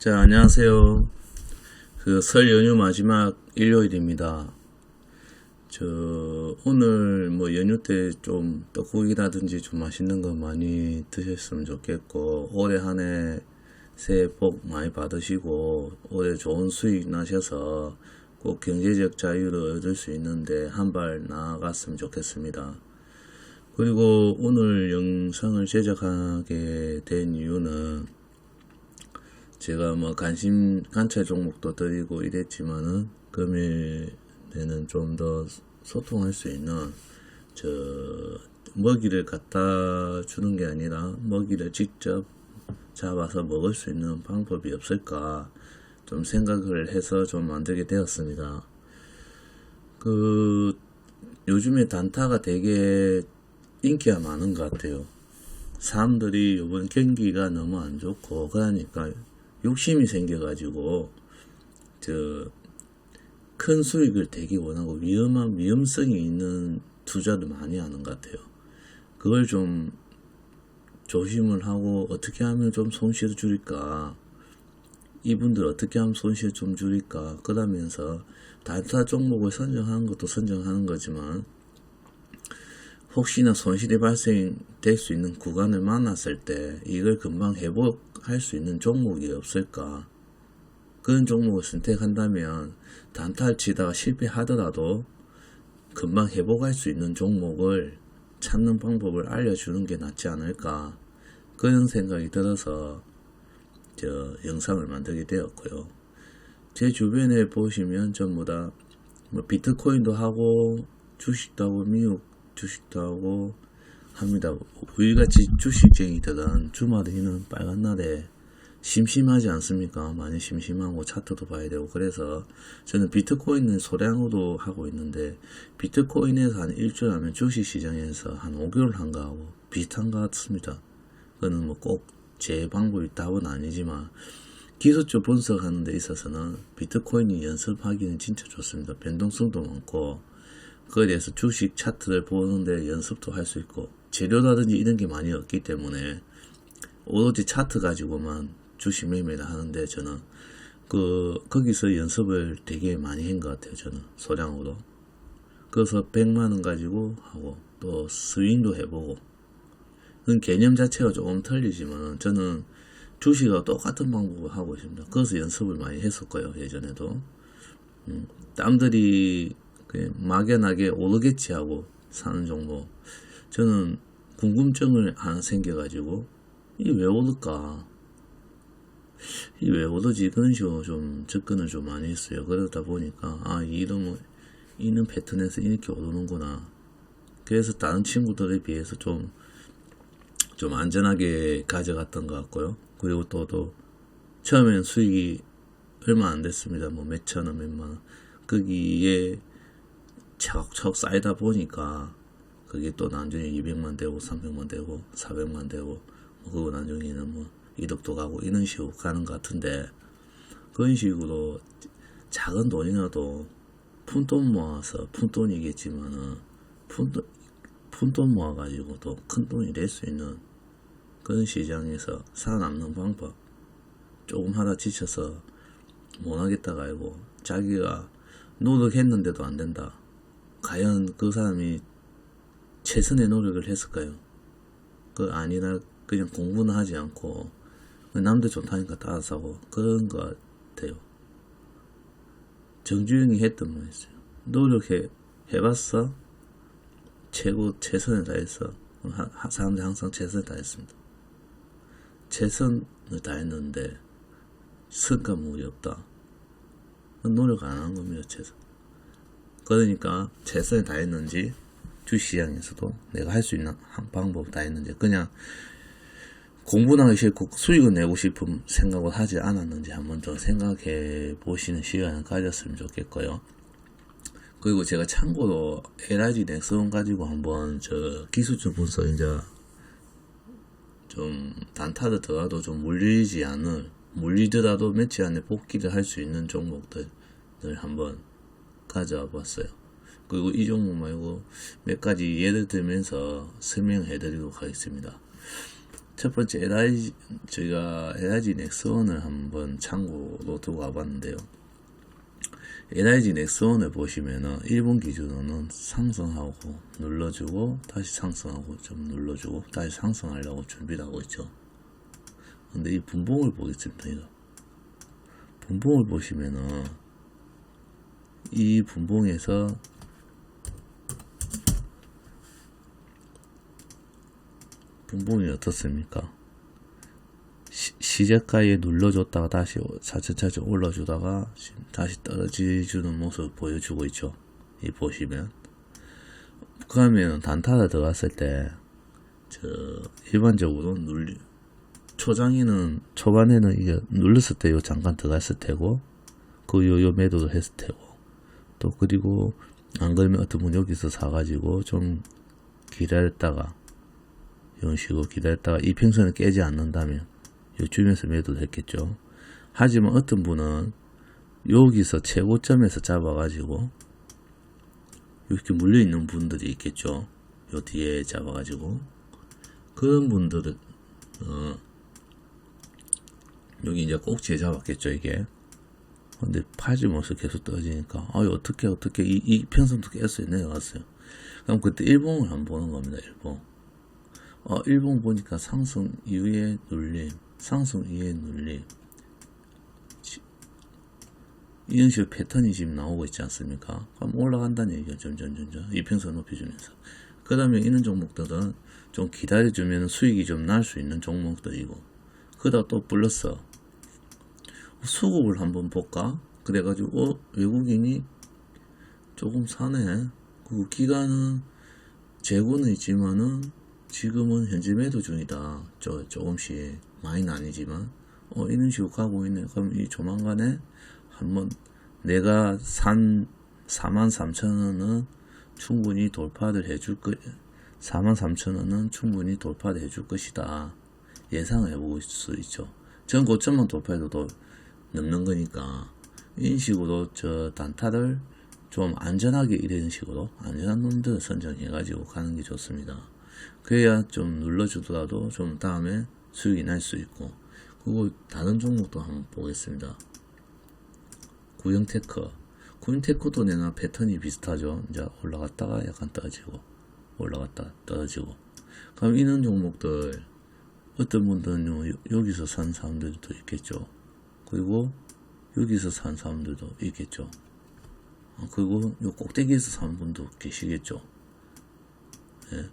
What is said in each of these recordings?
자, 안녕하세요. 설 연휴 마지막 일요일입니다. 오늘 연휴 때 좀 떡국이라든지 좀 맛있는 거 많이 드셨으면 좋겠고, 올해 한 해 새해 복 많이 받으시고, 올해 좋은 수익 나셔서 꼭 경제적 자유를 얻을 수 있는데 한 발 나아갔으면 좋겠습니다. 그리고 오늘 영상을 제작하게 된 이유는 제가 관찰 종목도 드리고 이랬지만은 금일에는 좀 더 소통할 수 있는 먹이를 갖다 주는 게 아니라 먹이를 직접 잡아서 먹을 수 있는 방법이 없을까 좀 생각을 해서 좀 만들게 되었습니다. 요즘에 단타가 되게 인기가 많은 것 같아요. 사람들이 이번 경기가 너무 안 좋고 그러니까 욕심이 생겨가지고 큰 수익을 되게 원하고 위험성이 있는 투자를 많이 하는 것 같아요. 그걸 좀 조심을 하고 어떻게 하면 좀 손실을 줄일까, 이분들 어떻게 하면 손실 좀 줄일까, 그러면서 단타 종목을 선정하는 것도 선정하는 거지만 혹시나 손실이 발생될 수 있는 구간을 만났을 때 이걸 금방 회복할 수 있는 종목이 없을까, 그런 종목을 선택한다면 단타를 치다가 실패하더라도 금방 회복할 수 있는 종목을 찾는 방법을 알려주는 게 낫지 않을까, 그런 생각이 들어서 영상을 만들게 되었고요. 제 주변에 보시면 전부 다 비트코인도 하고 주식도 하고 미국 주식도 하고 합니다. 우리같이 주식쟁이들은 주말에는 빨간 날에 심심하지 않습니까? 많이 심심하고 차트도 봐야 되고, 그래서 저는 비트코인은 소량으로 하고 있는데, 비트코인에서 한 일주일 하면 주식시장에서 한 5개월 한 거하고 비슷한 것 같습니다. 그거는 꼭 제 방법이 답은 아니지만 기술적 분석하는 데 있어서는 비트코인이 연습하기는 진짜 좋습니다. 변동성도 많고, 그에 대해서 주식 차트를 보는데 연습도 할 수 있고, 재료라든지 이런 게 많이 없기 때문에 오로지 차트 가지고만 주식 매매를 하는데, 저는 거기서 연습을 되게 많이 한 것 같아요. 저는 소량으로. 그래서 100만원 가지고 하고 또 스윙도 해보고, 그 개념 자체가 조금 틀리지만 저는 주식하고 똑같은 방법을 하고 있습니다. 그래서 연습을 많이 했었고요, 예전에도. 땀들이 막연하게 오르겠지 하고 사는 종목, 저는 궁금증을 하나 생겨가지고 이게 왜 오를까, 이게 왜 오르지, 그런 식으로 좀 접근을 좀 많이 했어요. 그러다 보니까 이런 패턴에서 이렇게 오르는구나. 그래서 다른 친구들에 비해서 좀 안전하게 가져갔던 것 같고요. 그리고 또 처음에는 수익이 얼마 안 됐습니다. 몇천원, 몇만원. 거기에 차곡차곡 쌓이다 보니까 그게 또 나중에 200만 되고 300만 되고 400만 되고, 그거 나중에는 1억도 가고 이런 식으로 가는 것 같은데, 그런 식으로 작은 돈이라도 푼돈 모아서, 푼돈이겠지만은 푼돈 모아가지고 또 큰 돈이 될 수 있는 그런 시장에서 살아남는 방법, 조금 하다 지쳐서 못하겠다가 아니고 자기가 노력했는데도 안 된다, 과연 그 사람이 최선의 노력을 했을까요? 아니라 그냥 공부는 하지 않고 남들 좋다니까 따라서 하고 그런 것 같아요. 정주영이 했던 말 있어요. 해봤어? 최선을 다했어. 사람들이 항상 최선을 다했습니다. 최선을 다했는데 성과물이 없다. 노력 안 한 겁니다, 최선. 그러니까 최선을 다했는지, 주시장에서도 내가 할 수 있는 한 방법 다 했는지, 그냥 공부는 하기 싫고 수익을 내고 싶은 생각을 하지 않았는지 한번 더 생각해 보시는 시간을 가졌으면 좋겠고요. 그리고 제가 참고로 LIG 넥슨 가지고 한번 기술적 분석, 좀 단타를 들어도 좀 물리더라도 며칠 안에 복귀를 할 수 있는 종목들을 한번 가져와 봤어요. 그리고 이 종목 말고 몇 가지 예를 들면서 설명해 드리도록 하겠습니다. 첫 번째 저희가 LIG 넥스원을 한번 참고로 두고 와봤는데요. LIG 넥스원을 보시면은 1분 기준으로는 상승하고 눌러주고 다시 상승하고 좀 눌러주고 다시 상승하려고 준비를 하고 있죠. 근데 이 분봉을 보겠습니다. 이거 분봉을 보시면은 이 분봉에서 분봉이 어떻습니까? 시작가에 눌러줬다가 다시 차츰차츰 올라주다가 다시 떨어지주는 모습을 보여주고 있죠. 이 보시면 그러면 단타가 들어갔을 때 일반적으로 초반에는 이게 눌렀을 때 요 잠깐 들어갔을 테고 요 매도도 했을 테고 또 그리고 안 그러면 어떤 분 여기서 사가지고 좀 기다렸다가 이런 식으로 기다렸다가 이평선을 깨지 않는다면 요쯤에서 매도를 했겠죠. 하지만 어떤 분은 여기서 최고점에서 잡아가지고 이렇게 물려있는 분들이 있겠죠. 요 뒤에 잡아가지고 그런 분들은 여기 이제 꼭지에 잡았겠죠. 이게 근데 팔지 못해서 계속 떨어지니까 어떻게 이 편선도 깼어요. 내려갔어요. 그럼 그때 일봉을 한번 보는 겁니다. 일봉 보니까 상승 이후에 눌림, 상승 이후에 눌림, 이런 식으로 패턴이 지금 나오고 있지 않습니까? 그럼 올라간다는 얘기죠. 점점 이평선 높여주면서. 그 다음에 이런 종목들은 좀 기다려주면 수익이 좀 날 수 있는 종목들이고, 그러다 또 플러스 수급을 한번 볼까? 그래가지고 외국인이 조금 사네. 그 기간은 재고는 있지만은 지금은 현재 매도 중이다. 조금씩 많이는 아니지만 이런 식으로 가고 있네. 그럼 이 조만간에 한번 내가 산 43,000원은 충분히 돌파를 해줄 43,000원은 충분히 돌파를 해줄 것이다. 예상을 해볼 수 있죠. 전 고점만 돌파해도 넘는 거니까 이런 식으로 단타를 좀 안전하게 이런 식으로 안전한 놈들 선정해가지고 가는 게 좋습니다. 그래야 좀 눌러주더라도 좀 다음에 수익이 날 수 있고. 그리고 다른 종목도 한번 보겠습니다. 구형테크도 내나 패턴이 비슷하죠. 이제 올라갔다가 약간 떨어지고 올라갔다가 떨어지고. 그럼 이런 종목들 어떤 분들은 여기서 산 사람들도 있겠죠. 그리고 여기서 산 사람들도 있겠죠. 그리고 요 꼭대기에서 산 분도 계시겠죠. 예.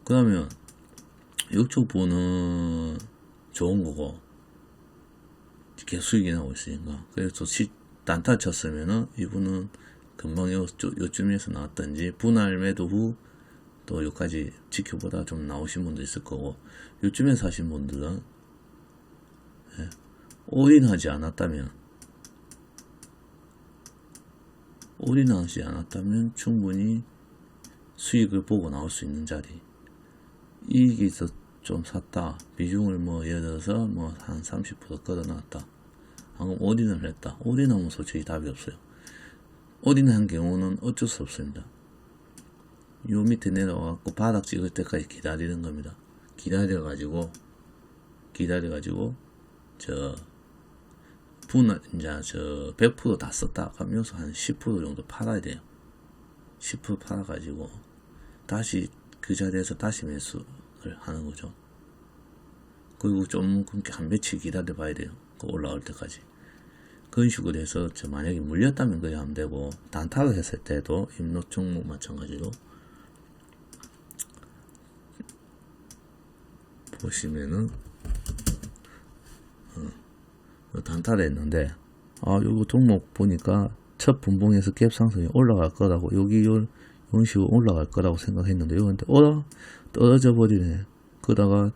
그러면 이쪽 분은 좋은 거고 계속 수익이 나고 있으니까. 그래서 단타 쳤으면은 이분은 금방 요쯤에서 나왔던지 분할 매도 후 또 여기까지 지켜보다 좀 나오신 분도 있을 거고, 요쯤에 사신 분들은 올인하지 않았다면 충분히 수익을 보고 나올 수 있는 자리, 이익이 있어 좀 샀다, 비중을 예를 들어서 한 30% 끌어놨다, 방금 올인을 했다. 올인하면 솔직히 답이 없어요. 올인한 경우는 어쩔 수 없습니다. 요 밑에 내려와갖고 바닥 찍을 때까지 기다리는 겁니다. 기다려가지고 분할 이제 100% 다 썼다 그럼 여기서 한 10% 정도 팔아야 돼요. 10% 팔아가지고 다시 그 자리에서 다시 매수를 하는 거죠. 그리고 좀 그렇게 한 며칠 기다려 봐야 돼요. 그 올라올 때까지. 그런 식으로 해서 만약에 물렸다면 그래 하면 되고, 단타를 했을 때도 임로 종목 마찬가지로 보시면은 단타를 했는데 요거 종목 보니까 첫 분봉에서 갭 상승이 올라갈 거라고, 여기 이런 식으로 올라갈 거라고 생각했는데 이건데 떨어져 버리네. 그러다가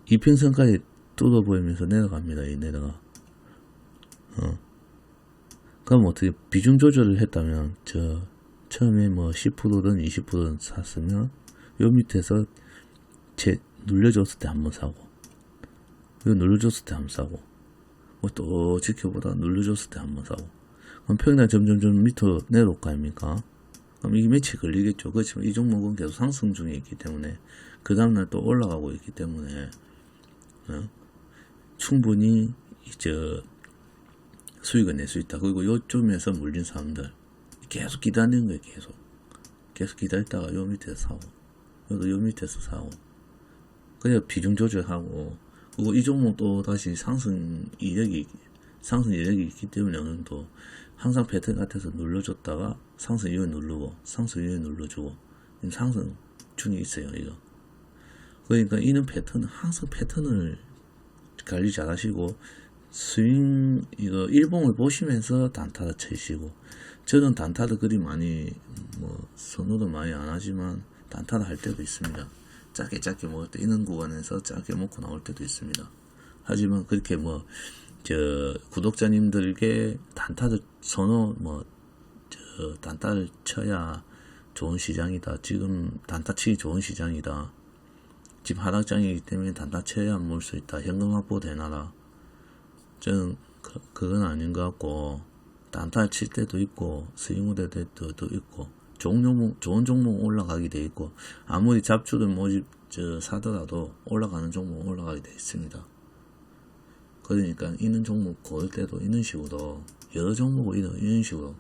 이평선까지 뚫어버리면서 내려갑니다. 이 내려가. 그럼 어떻게 비중 조절을 했다면 처음에 10%든 20%든 샀으면 요 밑에서 눌려줬을 때 한번 사고, 요 눌려줬을 때 한번 사고, 또 지켜보다 눌려줬을 때 한번 사고. 그럼 평균 점점 밑으로 내려올 거 아닙니까? 그럼 이게 며칠 걸리겠죠. 그렇지만 이 종목은 계속 상승 중에 있기 때문에 그 다음날 또 올라가고 있기 때문에 충분히 수익을 낼 수 있다. 그리고 요쯤에서 물린 사람들 계속 기다리는 거예요. 계속 기다리다가 요 밑에서 사고, 요 밑에서 사고, 그래야 비중 조절하고. 그리고 이 종목 또 다시 상승 이력이 있기 때문에 어느 정도 항상 패턴 같아서 눌러줬다가 상승 이후에 누르고, 상승 이후에 눌러주고, 상승 중에 있어요, 이거. 그러니까 이는 패턴은 항상 패턴을 관리 잘 하시고, 스윙, 일봉을 보시면서 단타를 치시고, 저는 단타를 그리 많이, 선호도 많이 안 하지만, 단타를 할 때도 있습니다. 짧게 먹을 때, 이런 구간에서 짧게 먹고 나올 때도 있습니다. 하지만 그렇게 구독자님들에게 단타를 단타를 쳐야 좋은 시장이다. 지금 단타 치기 좋은 시장이다. 지금 하락장이기 때문에 단타 쳐야 모을 수 있다. 현금 확보도 해놔라. 저는 그건 아닌 것 같고, 단타 칠 때도 있고, 스윙 될 때도 있고, 좋은 종목 올라가게 돼 있고, 아무리 잡주를 사더라도 올라가는 종목 올라가게 돼 있습니다. 그러니까 이런 종목 고를 때도 이런 식으로, 여러 종목을 이런 식으로,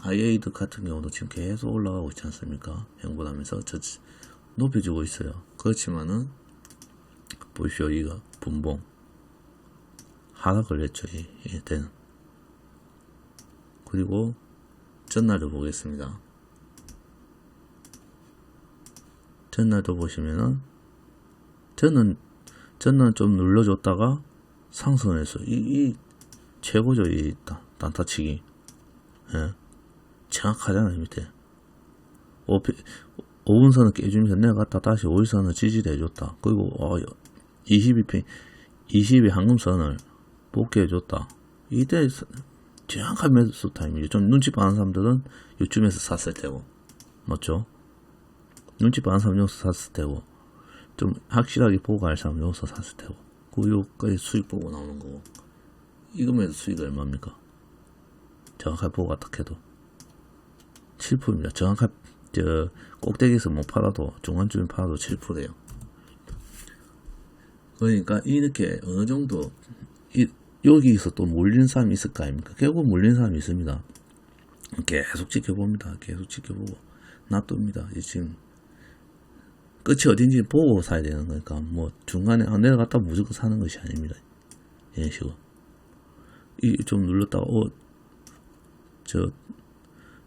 IA도 같은 경우도 지금 계속 올라가고 있지 않습니까? 행보하면서 높여주고 있어요. 그렇지만은 보십시오. 이거 분봉 하락을 했죠. 이때는. 그리고 전날도 보겠습니다. 전날도 보시면은 전날 좀 눌러줬다가 상승해서 이 최고죠. 이 단타치기. 예. 정확하잖아요. 밑에 5분선을 깨주면서 내려갔다 다시 5일선을 지지를 해줬다. 그리고 20의 황금선을 복귀해줬다. 이때 정확한 매수 타임이죠. 좀 눈치 빠는 사람들은 요쯤에서 샀을 테고, 맞죠? 눈치 빠는 사람 여기서 샀을 테고, 좀 확실하게 보고 갈 사람 여기서 샀을 테고, 그 요까지 수익 보고 나오는 거고. 이거면 수익이 얼마입니까? 정확하게 보고 갔다 해도 7%입니다. 정확한 꼭대기에서 못 팔아도 중간쯤에 팔아도 7%예요. 그러니까 이렇게 어느 정도 여기서 또 몰리는 사람이 있을 거 아닙니까? 결국 몰리는 사람이 있습니다. 계속 지켜봅니다. 계속 지켜보고 놔둡니다. 지금 끝이 어딘지 보고 사야 되는 거니까 중간에 내려갔다 무조건 사는 것이 아닙니다. 이런 식으로 좀 눌렀다가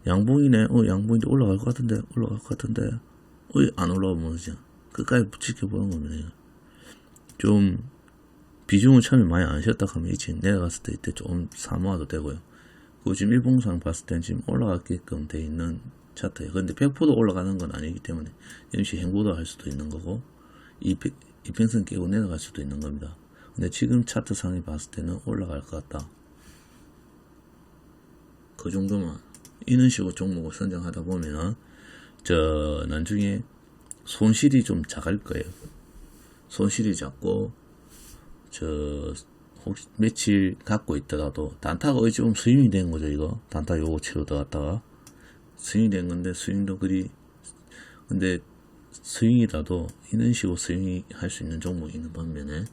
양봉이네. 양봉인데 올라갈 것 같은데 안 올라오면 그냥 끝까지 지켜보는 겁니다. 좀 비중을 처음에 많이 안 쉬었다 하면 지금 내려갔을 때 이때 좀 사모아도 되고요. 그리고 지금 일봉상 봤을 때는 지금 올라가게끔 돼 있는 차트예요. 그런데 100% 올라가는 건 아니기 때문에 잠시 행보도 할 수도 있는 거고, 이평선 깨고 내려갈 수도 있는 겁니다. 근데 지금 차트상에 봤을 때는 올라갈 것 같다. 그 정도만 이런 식으로 종목을 선정하다 보면은 나중에 손실이 좀 작을 거예요. 손실이 작고 혹시 며칠 갖고 있더라도 단타가 어찌 보면 스윙이 된 거죠. 이거 단타 요거 치러 들어갔다가 스윙이 된 건데, 스윙도 근데 스윙이라도 이런 식으로 스윙이 할 수 있는 종목이 있는 반면에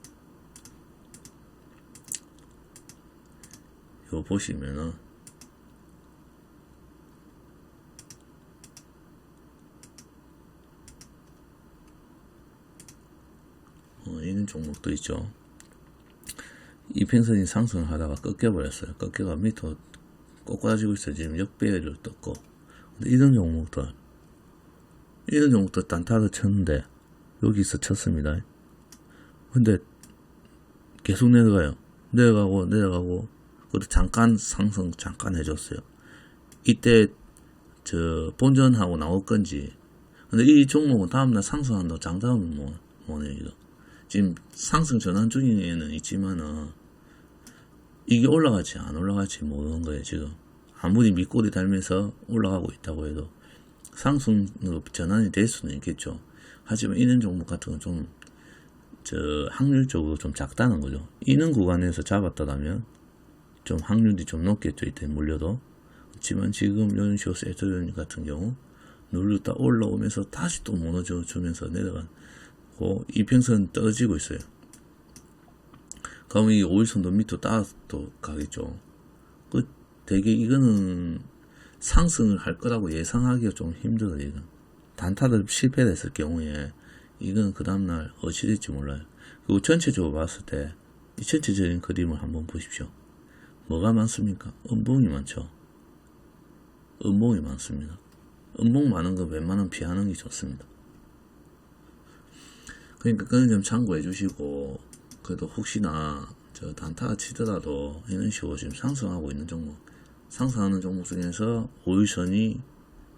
이거 보시면은 이런 종목도 있죠. 이평선이 상승을 하다가 꺾여버렸어요. 꺾여가 밑으로 꼬꾸라지고 있어요. 지금 역배를 떴고. 근데 이런 종목들 단타를 쳤는데 여기서 쳤습니다. 근데 계속 내려가요. 내려가고 그리고 잠깐 상승 잠깐 해줬어요. 이때 본전하고 나올 건지. 근데 이 종목은 다음날 상승한다고 장담은 뭐네요. 이거 지금 상승 전환 중에는 있지만은 이게 올라갈지 안 올라갈지 모르는 거예요. 지금 아무리 밑꼬리 달면서 올라가고 있다고 해도 상승으로 전환이 될 수는 있겠죠. 하지만 이런 종목 같은 건 좀 확률적으로 좀 작다는 거죠. 이런 구간에서 잡았다면 좀 확률이 좀 높겠죠. 이때 물려도. 그렇지만 지금 이런 식으로 세트론 같은 경우 눌렀다 올라오면서 다시 또 무너져 주면서 내려간 이평선 떨어지고 있어요. 그러면 이 5일선도 밑으로 따라도 가겠죠. 되게 이거는 상승을 할 거라고 예상하기가 좀 힘들어요. 이건. 단타를 실패했을 경우에 이건 그 다음날 어찌 될지 몰라요. 그리고 전체적으로 봤을 때 이 전체적인 그림을 한번 보십시오. 뭐가 많습니까? 음봉이 많죠. 음봉이 많습니다. 음봉 많은 거 웬만하면 피하는 게 좋습니다. 그러니까 그건 좀 참고해 주시고, 그래도 혹시나 저 단타가 치더라도 이런 식으로 지금 상승하고 있는 종목, 상승하는 종목 중에서 5일선이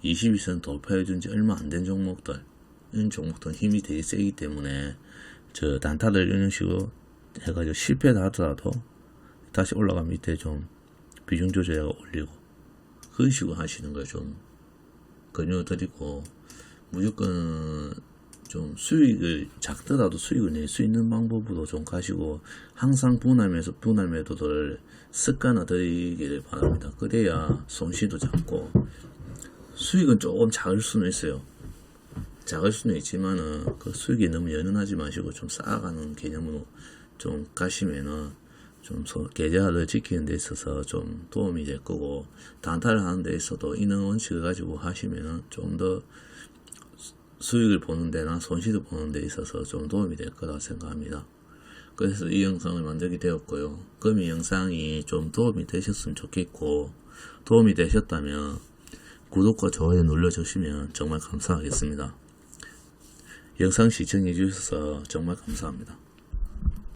22선 돌파해 준 지 얼마 안 된 종목들, 이런 종목들은 힘이 되게 세기 때문에 저 단타를 이런 식으로 해가지고 실패를 하더라도 다시 올라가 밑에 좀 비중 조절해 올리고 그런 식으로 하시는 걸 좀 권유드리고, 무조건 좀 수익을 작더라도 수익을 낼 수 있는 방법으로 좀 가시고, 항상 분할 매도를 습관화들이기를 바랍니다. 그래야 손실도 작고, 수익은 조금 작을 수는 있어요. 작을 수는 있지만은 그 수익이 너무 연연하지 마시고 좀 쌓아가는 개념으로 좀 가시면은 좀 계좌를 지키는 데 있어서 좀 도움이 될 거고, 단타를 하는 데 있어도 이런 원칙을 가지고 하시면은 좀 더 수익을 보는 데나 손실을 보는 데 있어서 좀 도움이 될 거라 생각합니다. 그래서 이 영상을 만들게 되었고요. 그럼 이 영상이 좀 도움이 되셨으면 좋겠고, 도움이 되셨다면 구독과 좋아요 눌러주시면 정말 감사하겠습니다. 영상 시청해 주셔서 정말 감사합니다.